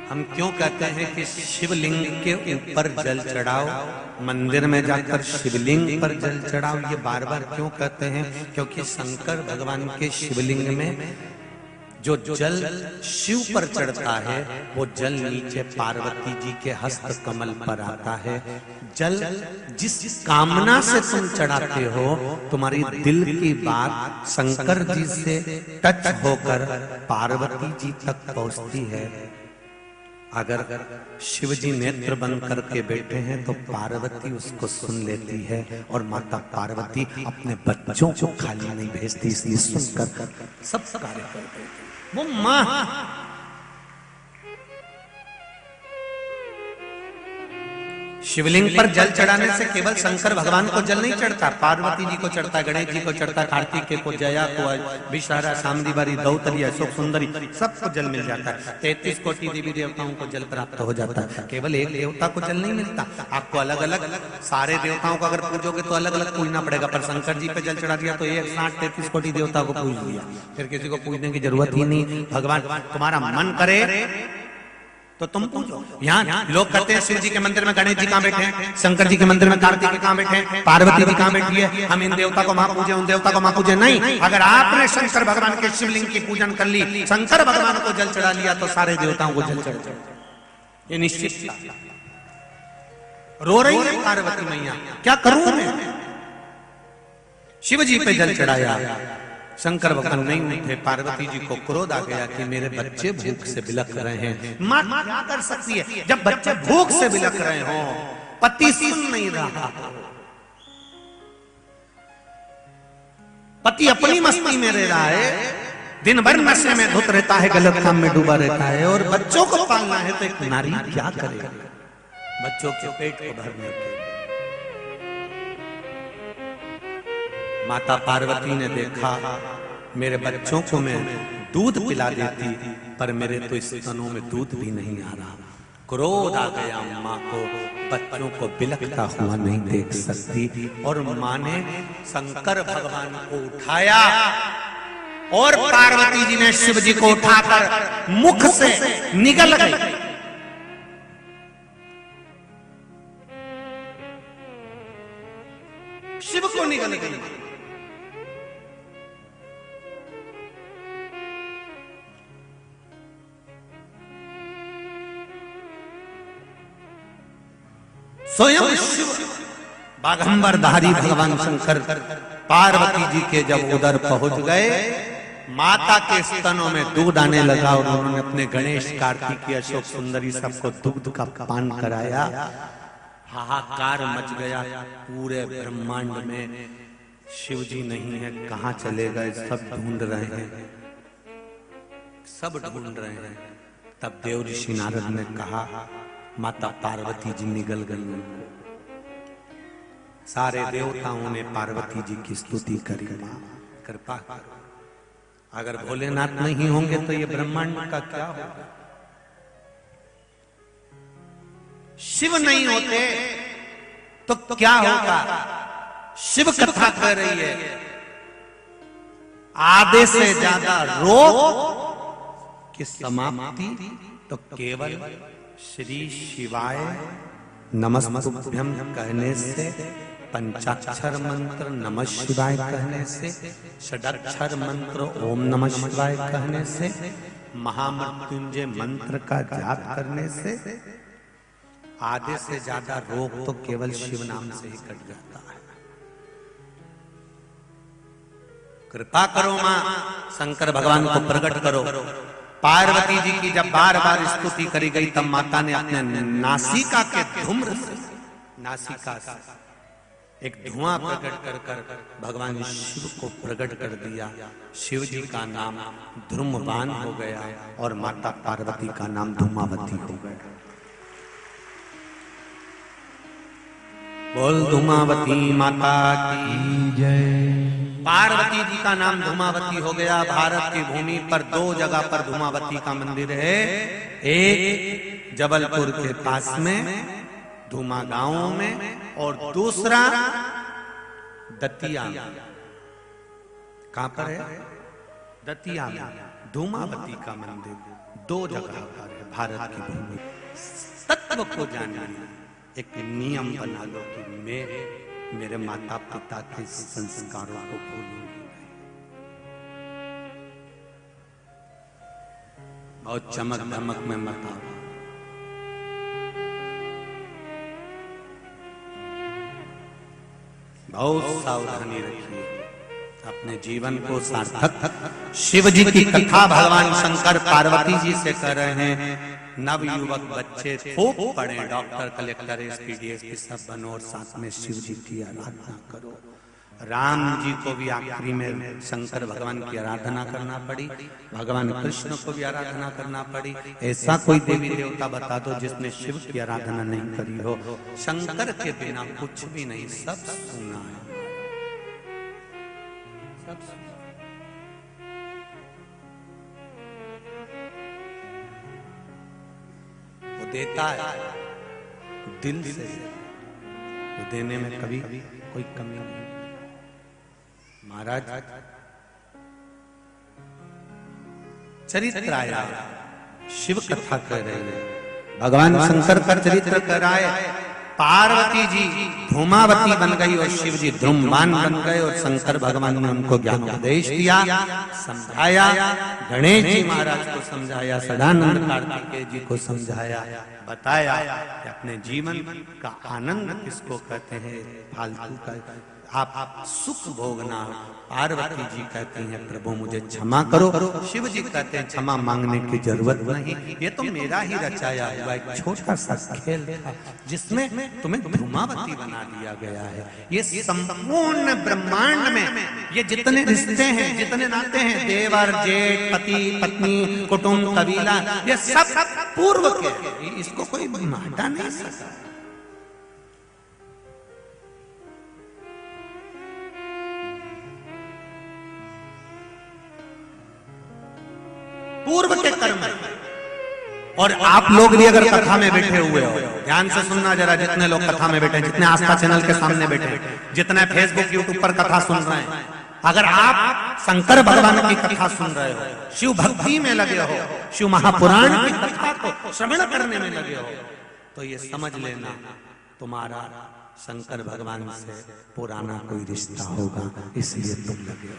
हम क्यों कहते हैं कि शिवलिंग के ऊपर जल चढ़ाओ, मंदिर में जाकर शिवलिंग पर जल चढ़ाओ, ये बार बार क्यों कहते हैं? क्योंकि शंकर भगवान के शिवलिंग में जो जल शिव पर चढ़ता है वो जल नीचे पार्वती जी के हस्त कमल पर आता है। जल जिस कामना से तुम चढ़ाते हो, तुम्हारी दिल की बात शंकर जी से टच होकर पार्वती जी तक पहुंचती है। अगर शिव जी नेत्र बंद करके बैठे हैं तो पार्वती उसको सुन लेती है, और माता पार्वती अपने बच्चों को खाली नहीं भेजती, इसलिए सुनकर सब कार्य करते हैं। वो मां शिवलिंग पर जल चढ़ाने से केवल शंकर भगवान को जल नहीं चढ़ता, पार्वती जी को चढ़ता, गणेश जी को चढ़ता, कार्तिकेय को, जया को, विषहारा, शांडिवारी, दौतरी, अशोक सुंदरी, सबको जल मिल जाता है। 33 कोटि देवी देवताओं को जल प्राप्त हो जाता है। केवल एक देवता को जल नहीं मिलता, आपको अलग अलग सारे देवताओं को अगर पूजोगे तो अलग अलग पूजना पड़ेगा। पर शंकर जी पे जल चढ़ा दिया तो 160-33 कोटि देवता को पूज लिया, फिर किसी को पूजने की जरूरत ही नहीं। भगवान तुम्हारा मन करे तो तुम पूजो। यहाँ लोग कहते हैं शिव जी के मंदिर में गणेश जी कहाँ बैठे हैं, शंकर जी के मंदिर में कार्तिक कहाँ बैठे हैं, पार्वती जी कहाँ बैठी है, हम इन देवता को वहां पूजे, उन देवता को वहां पूजे। नहीं, अगर आपने शंकर भगवान के शिवलिंग की पूजन कर ली, शंकर भगवान को जल चढ़ा लिया तो सारे देवताओं को जल चढ़ जाए, ये निश्चित। रो रही है पार्वती मैया, क्या करूं मैं? शिव जी पे जल चढ़ाया, शंकर भगवान नहीं उठे, पार्वती जी को क्रोध आ गया कि मेरे बच्चे भूख से बिलख रहे हैं। मां क्या कर सकती है जब बच्चे भूख से बिलख रहे हो, पति सुन नहीं रहा, पति अपनी मस्ती में रह रहा है, दिन भर नशे में धुत रहता है, गलत काम में डूबा रहता है, और बच्चों को पालना है तो एक नारी क्या करे बच्चों के पेट को भरने के। माता पार्वती ने देखा मेरे बच्चों को मैं दूध पिला देती, पर मेरे तो स्तनों में दूध भी नहीं आ रहा। क्रोध आ गया माँ को, बच्चों को बिलखता हुआ नहीं देख सकती, और माँ ने शंकर भगवान को उठाया और पार्वती जी ने शिव जी को उठाकर मुख से निगल गई। शिव को निगल गई। स्वयं शिव बाघंबरधारी भगवान शंकर पार्वती जी के जब उधर पहुंच गए, माता के स्तनों में दूध आने लगा, और उन्होंने अपने गणेश, कार्तिकेय, अशोक सुंदरी सबको दुग्ध का पान कराया। हाहाकार मच गया पूरे ब्रह्मांड में, शिव जी नहीं है, कहां चले गए, सब ढूंढ रहे हैं, सब ढूंढ रहे हैं। तब देव ऋषि नारद ने कहा माता पार्वती जी निगल गई उनको। सारे देवताओं ने पार्वती जी की स्तुति करी, कृपा करो, अगर भोलेनाथ नहीं होंगे तो ये ब्रह्मांड का क्या होगा? शिव नहीं होते तो क्या होगा? शिव कथा कर रही है, आधे से ज्यादा रोग की समाप्ति तो केवल श्री शिवाय नमस्तुभ्यं कहने से, पंचाक्षर मंत्र नमः शिवाय कहने से, षडाक्षर मंत्र ओम नमः शिवाय कहने से, महामृत्युंजय मंत्र का जाप करने से आधे से ज्यादा रोग तो केवल शिव नाम से ही कट जाता है। कृपा करो मां, शंकर भगवान को प्रकट करो। पार्वती जी की जब बार बार स्तुति करी गई, तब माता ने अपने नासिका के धूम्र से, नासिका से एक धुआं प्रकट कर कर भगवान शिव को प्रकट कर दिया। शिव जी का नाम ध्रुमवान हो गया और माता पार्वती का नाम धूमावती हो गया। बोल धूमावती माता की जय। पार्वती जी का नाम धूमावती हो गया। भारत की भूमि पर 2 जगह पर धूमावती का मंदिर है, एक जबलपुर के पास में धूमा गांव में, और दूसरा दतिया में। कहां पर है? दतिया में धूमावती का मंदिर 2 जगह पर है। भारत की भूमि। तत्व को जानना, एक नियम बना लो कि मैं मेरे माता पिता के संस्कारों को भूलूंगी नहीं। बहुत चमक धमक में मत आओ। बहुत सावधानी रखिए, अपने जीवन को सार्थक। शिव जी की कथा भगवान शंकर पार्वती जी से कर रहे हैं। नव युवक बच्चे खूब पढ़े, डॉक्टर, कलेक्टर, एसपी, डीएसपी सब बनो और साथ में शिव जी की आराधना करो। राम जी को भी आखिरी में शंकर भगवान की आराधना करना पड़ी, भगवान कृष्ण को भी आराधना करना पड़ी। ऐसा कोई देवी देवता बता दो जिसने शिव की आराधना नहीं करी हो। शंकर के बिना कुछ भी नहीं, सब सुना है, सब सुना। वो देता है दिल से, वो देने में कभी कोई कमी नहीं। महाराज चरित्र आया, शिव कथा कर रहे हैं, भगवान शंकर का चरित्र कराए। पार्वती जी धूमावती बन गई और शिव जी ध्रुमान बन गए और शंकर भगवान ने उनको ज्ञान उपदेश दिया, समझाया। गणेश जी महाराज को समझाया, सदानंद कार्तिकेय जी को समझाया, बताया कि अपने जीवन का आनंद किसको कहते हैं, फालतू का आप सुख भोगना। पार्वती जी कहती हैं प्रभु मुझे क्षमा करो, शिव जी कहते हैं क्षमा मांगने की जरूरत नहीं, ये तो मेरा ही रचाया हुआ एक छोटा सा खेल था जिसमें तुम्हें धूमावती बना दिया गया है। ये संपूर्ण ब्रह्मांड में ये जितने रिश्ते हैं, जितने नाते हैं, देवर जेठ, पति पत्नी, कुटुंब, कबीला, ये सब पूर्व के, इसको कोई हटा नहीं सकता। पूर्व के कर्म है। और आप लोग भी अगर कथा में बैठे हुए हो, ध्यान से सुनना जरा, जितने लोग कथा में बैठे, जितने आस्था चैनल के सामने बैठे, जितने फेसबुक यूट्यूब पर कथा सुन रहे हैं, अगर आप शंकर भगवान की कथा सुन रहे हो, शिव भक्ति में लगे हो, शिव महापुराण की कथा को श्रवण करने में लगे हो, तो ये समझ लेना तुम्हारा शंकर भगवान से पुराना कोई रिश्ता होगा, इसलिए तुम लगे हो।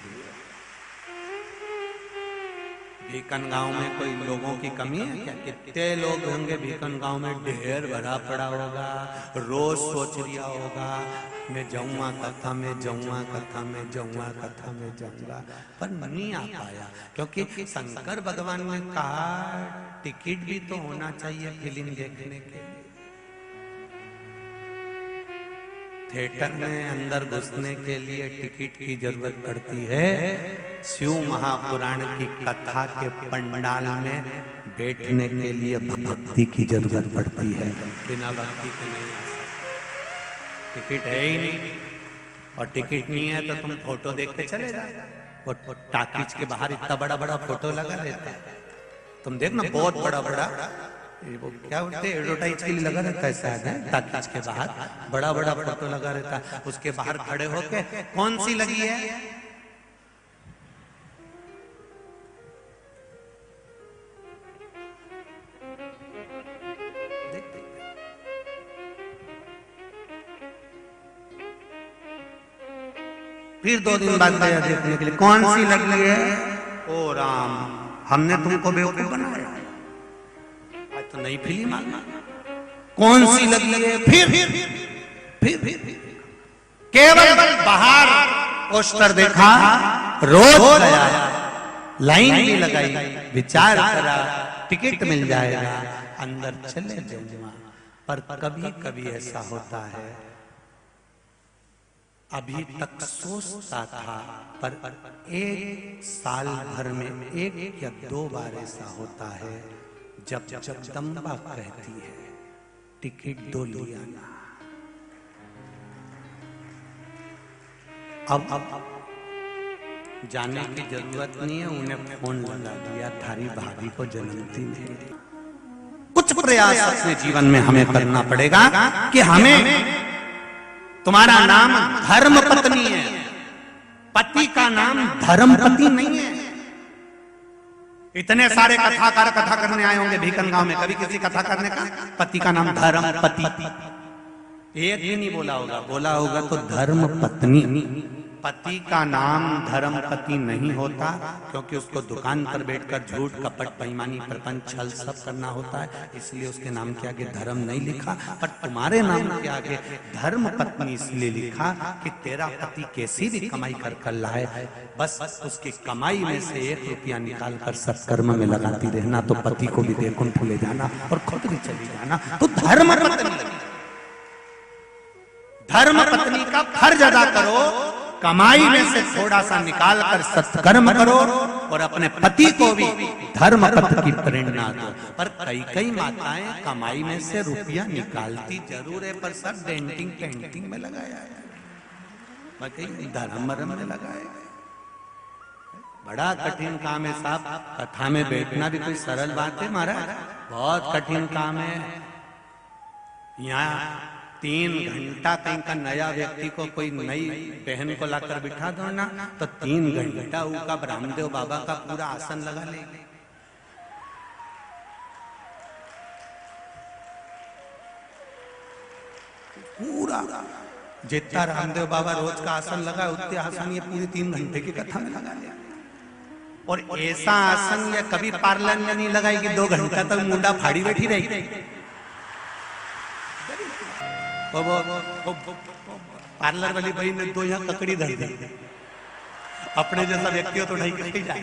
भीकन गांव में कोई लोगों की कमी है क्या? कितने लोग होंगे भीकन गांव में, ढेर भरा पड़ा होगा, रोज सोच रिया होगा मैं जाऊंगा कथा में, जाऊंगा कथा में, जाऊंगा कथा में, जाऊंगा, पर नहीं आ पाया। क्योंकि शंकर भगवान ने कहा टिकट भी तो होना चाहिए फिल्म देखने के लिए। थिएटर में अंदर घुसने के लिए टिकट की जरूरत पड़ती है, शिव महापुराण की कथा के पंडाल में बैठने के लिए भक्ति की जरूरत पड़ती है। बिना भक्ति के नहीं आ सकते। टिकट है ही नहीं, और टिकट नहीं है तो तुम फोटो देख के चले जाओ। और टाकीज के बाहर इतना बड़ा बड़ा फोटो लगा रहता है, तुम देखना बहुत बड़ा बड़ा, वो क्या बोलते हैं, एडवर्टाइज के लिए लगा रहता है शायद, है टाकीज के बाहर बड़ा बड़ा फोटो लगा रहता है। उसके बाहर खड़े होके कौन सी लगी है, फिर 2 दिन बाद गया देखने के लिए, कौन सी लगी है, ओ राम हमने तुमको बेवकूफ बनाया, आज तो नई फिल्म आ गई, कौन सी लगी है, फिर केवल बाहर पोस्टर देखा, रोज गया, लाइन भी लगाई, विचार करा टिकट मिल जाएगा, अंदर चले जाऊंगा। पर कभी कभी ऐसा होता है, अभी तक सोचता था, पर 1 साल भर में 1 या 2 बार ऐसा होता है जब जगदम्बा कहती है टिकट दो लिया ना। अब जाने की जरूरत नहीं है, उन्हें फोन लगा दिया, थारी भाभी को जन्मदिन है। कुछ प्रयास अपने जीवन में हमें करना पड़ेगा कि हमें, तुम्हारा नाम धर्म पत्नी है, पति का नाम धर्म पति नहीं है। इतने सारे कथाकार कथा करने आए होंगे भीकन गांव में, कभी किसी कथा करने का पति का नाम धर्म पति एक भी नहीं बोला होगा, बोला होगा तो धर्म पत्नी। पति का नाम धर्म पति नहीं होता, क्योंकि उसको दुकान पर बैठकर झूठ कपट बेईमानी प्रपंच छल सब करना होता है, इसलिए उसके नाम के आगे धर्म नहीं लिखा। पर तुम्हारे नाम के आगे धर्म पत्नी इसलिए लिखा कि तेरा पति कैसी भी कमाई कर लाए, बस उसकी कमाई में से 1 रुपया निकाल कर सत्कर्म में लगाती रहना, तो पति को भी वैकुंठ ले जाना और खुद भी चली जाना। तो धर्म पत्नी, धर्म पत्नी का फर्ज अदा करो, कमाई में से थोड़ा सा निकाल कर सत्कर्म करो और अपने पति को भी धर्म पथ की प्रेरणा दो। पर कई माताएं कमाई में से रुपया निकालती जरूर है, पर सब डेंटिंग पेंटिंग में लगाया है, बाकी धर्म में लगाया है। बड़ा कठिन काम है साहब, कथा में बैठना भी कोई सरल बात है महाराज, बहुत कठिन काम है। यहाँ 3 घंटा कहीं का नया व्यक्ति को कोई नई बहन को लाकर बिठा दो ना, तो 3 घंटा उनका रामदेव बाबा का पूरा आसन लगा लेगी। पूरा जितना रामदेव बाबा रोज का आसन लगा उतने आसन ये पूरी 3 घंटे की कथा में लगा लिया। और ऐसा आसन ये कभी पार्लर में नहीं लगाएगी, 2 घंटा तक मुंडा फाड़ी बैठी रहेगी। पार्लर वाली भाई ने 2 यहाँ ककड़ी धर दी, अपने जैसा व्यक्ति हो तो ढाई करके जाए।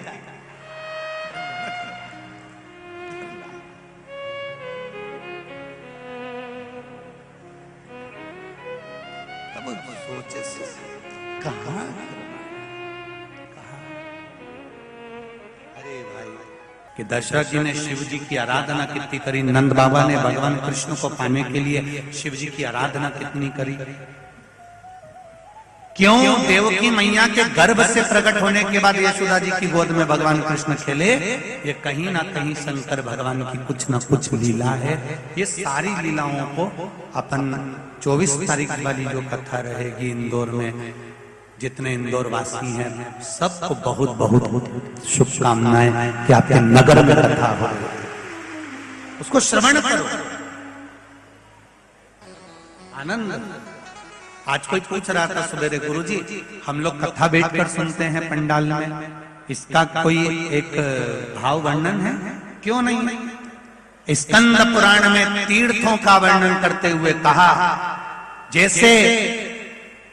अब सोचे कहाँ कि दशरथ जी ने शिव जी की आराधना कितनी करी, नंद बाबा ने भगवान कृष्ण को पाने के लिए शिव जी की आराधना कितनी करी। क्यों देवकी मैया के गर्भ से प्रकट होने के बाद यशोदा जी की गोद में भगवान कृष्ण खेले, ये कहीं ना कहीं शंकर भगवान की कुछ ना कुछ लीला है। ये सारी लीलाओं को अपन 24 तारीख वाली जो कथा रहेगी इंदौर में, जितने इंदौर वासी हैं सबको बहुत बहुत शुभकामनाएं कि आपके नगर में कथा हो, उसको श्रवण करो, आनंद। आज कोई पूछ रहा था सवेरे, गुरुजी हम लोग कथा बैठकर सुनते हैं पंडाल में, इसका कोई एक भाव वर्णन है? क्यों नहीं। स्कंद पुराण में तीर्थों का वर्णन करते हुए कहा, जैसे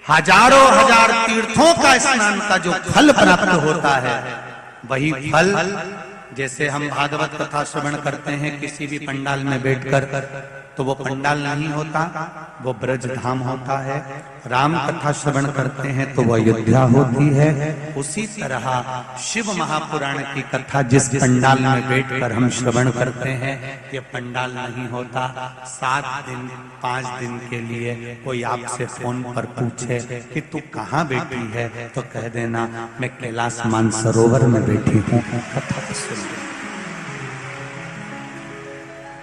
हजारों हजार तीर्थों का स्नान का जो फल प्राप्त होता है, वही फल जैसे हम भागवत कथा श्रवण करते हैं किसी भी पंडाल में बैठकर, तो वो पंडाल नहीं होता, वो ब्रज धाम होता है। राम कथा श्रवण करते हैं तो वो अयोध्या होती है। उसी तरह शिव महापुराण की कथा जिस पंडाल में बैठकर हम श्रवण करते हैं, ये पंडाल नहीं होता। 7 दिन 5 दिन के लिए कोई आपसे फोन पर पूछे कि तू कहाँ बैठी है, तो कह देना मैं कैलाश मानसरोवर में बैठी हूँ, कथा सुन।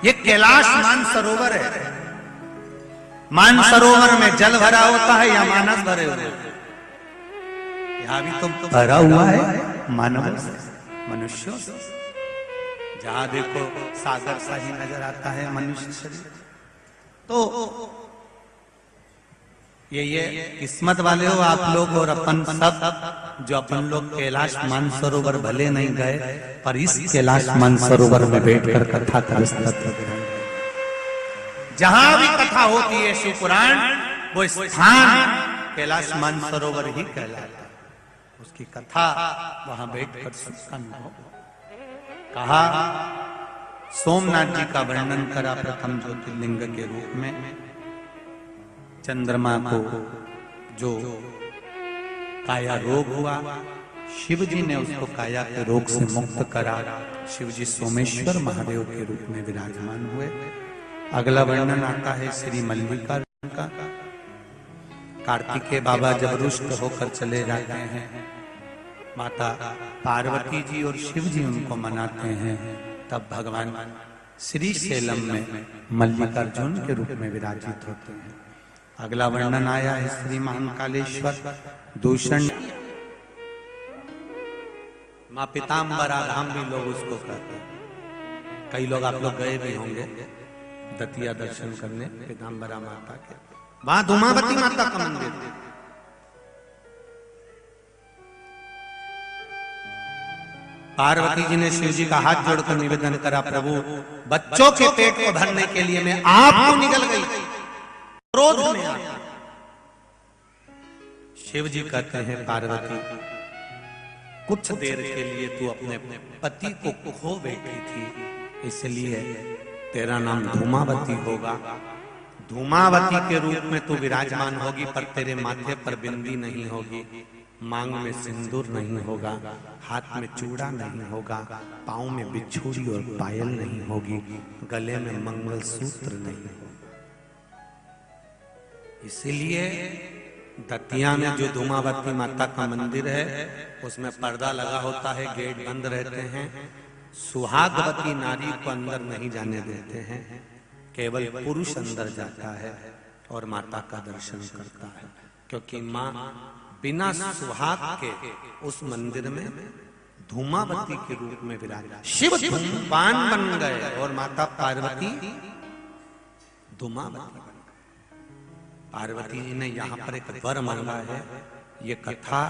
ये कैलाश मानसरोवर है। मानसरोवर में जल भरा होता है या मानस भरे हुए? यहां भी तो भरा हुआ है मानव से, मनुष्यों से। जहां देखो सागर सा ही नजर आता है मनुष्य शरीर। तो ये किस्मत वाले हो आप लोग और अपन सब, जो अपन लोग कैलाश मानसरोवर भले नहीं गए, पर इस कैलाश मानसरोवर में बैठकर कथा कर, जहां भी कथा होती है शिव पुराण, वो स्थान कैलाश मानसरोवर ही कहलाता है। उसकी कथा वहां बैठकर सत्संग हो। कहा सोमनाथ जी का वर्णन करा प्रथम ज्योतिर्लिंग के रूप में। चंद्रमा को जो काया रोग हुआ, शिव जी ने उसको काया के रोग से मुक्त करा। शिव जी सोमेश्वर महादेव के रूप में विराजमान हुए। अगला वर्णन आता है श्री मल्लिकार्जुन का। कार्तिकेय बाबा जब रुष्ट होकर चले जाते हैं, माता पार्वती जी और शिव जी उनको मनाते हैं, तब भगवान श्री शैलम में मल्लिकार्जुन के रूप में विराजित होते हैं। अगला वर्णन आया है श्री महाकालेश्वर दूषण माँ पीताम्बरा धाम भी लोग उसको कहते हैं। कई लोग आप लोग गए भी होंगे दतिया दर्शन करने पीताम्बरा माता के। वहां धूमावती माता का मंदिर है। पार्वती जी ने शिव जी का हाथ जोड़कर निवेदन करा, प्रभु बच्चों के पेट को भरने के लिए मैं आपको निकल गई, क्रोध में आया। शिव जी कहते हैं, पार्वती कुछ देर के लिए तू अपने पति को खो बैठी थी, इसलिए तेरा नाम धूमावती होगा। धूमावती के रूप में तू विराजमान होगी, पर तेरे माथे पर बिंदी नहीं होगी, मांग में सिंदूर नहीं होगा, हाथ में चूड़ा नहीं होगा, पाँव में बिछुड़ी और पायल नहीं होगी, गले में मंगलसूत्र नहीं होगा। इसीलिए दतिया में जो धूमावती माता का मंदिर है उसमें पर्दा लगा होता है, गेट बंद रहते हैं, सुहागवती नारी को अंदर नहीं जाने देते हैं, केवल पुरुष अंदर जाता है और माता का दर्शन करता है, क्योंकि माँ बिना सुहाग के उस मंदिर में धूमावती के रूप में विराज। शिव धूमपान बन गए और माता पार्वती धूमावती। पार्वती जी ने यहाँ पर एक वर मांगा है। ये कथा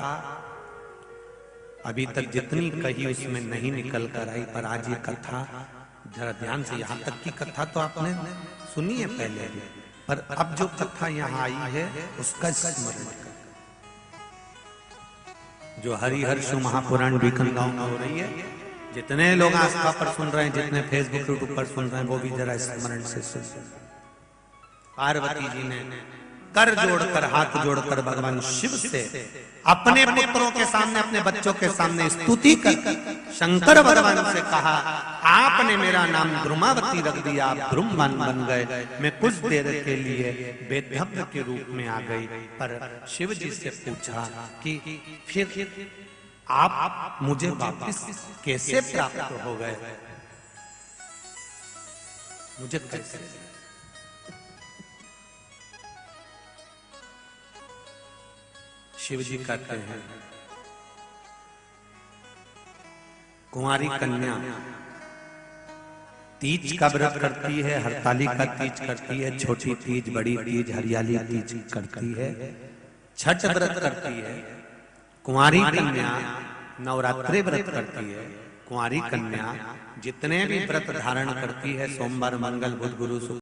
अभी तक जितनी कही उसमें नहीं निकल कर आई, पर आज ये कथा जरा ध्यान से, यहाँ तक की कथा तो आपने सुनी है पहले भी, पर अब जो कथा यहाँ आई है उसका स्मरण करें। जो हरिहर्ष महापुराण बीकन गांव में हो रही है, जितने लोग आस्था पर सुन रहे हैं, जितने फेसबुक यूट्यूब पर सुन रहे हैं, वो भी जरा स्मरण से सुन। पार्वती जी ने कर जोड़कर, हाथ जोड़कर भगवान शिव से अपने पुत्रों के सामने, अपने बच्चों के सामने स्तुति कर शंकर भगवान से कहा, आपने मेरा नाम द्रुमावती रख दिया, आप द्रुमवान बन गए, मैं कुछ देर के लिए बेधव्य के रूप में आ गई। पर शिव जी से पूछा कि फिर आप मुझे वापस कैसे प्राप्त हो गए, मुझे कैसे? शिव जी कहते हैं, कुंवारी कन्या तीज का व्रत करती है, हरताली का तीज करती है, छोटी तीज, बड़ी तीज, हरियाली तीज करती है, छठ व्रत करती है। कुंवारी कन्या नवरात्रि व्रत करती है। कुंवारी कन्या जितने भी व्रत धारण करती है, सोमवार, मंगल, बुध, गुरु, शुक्र,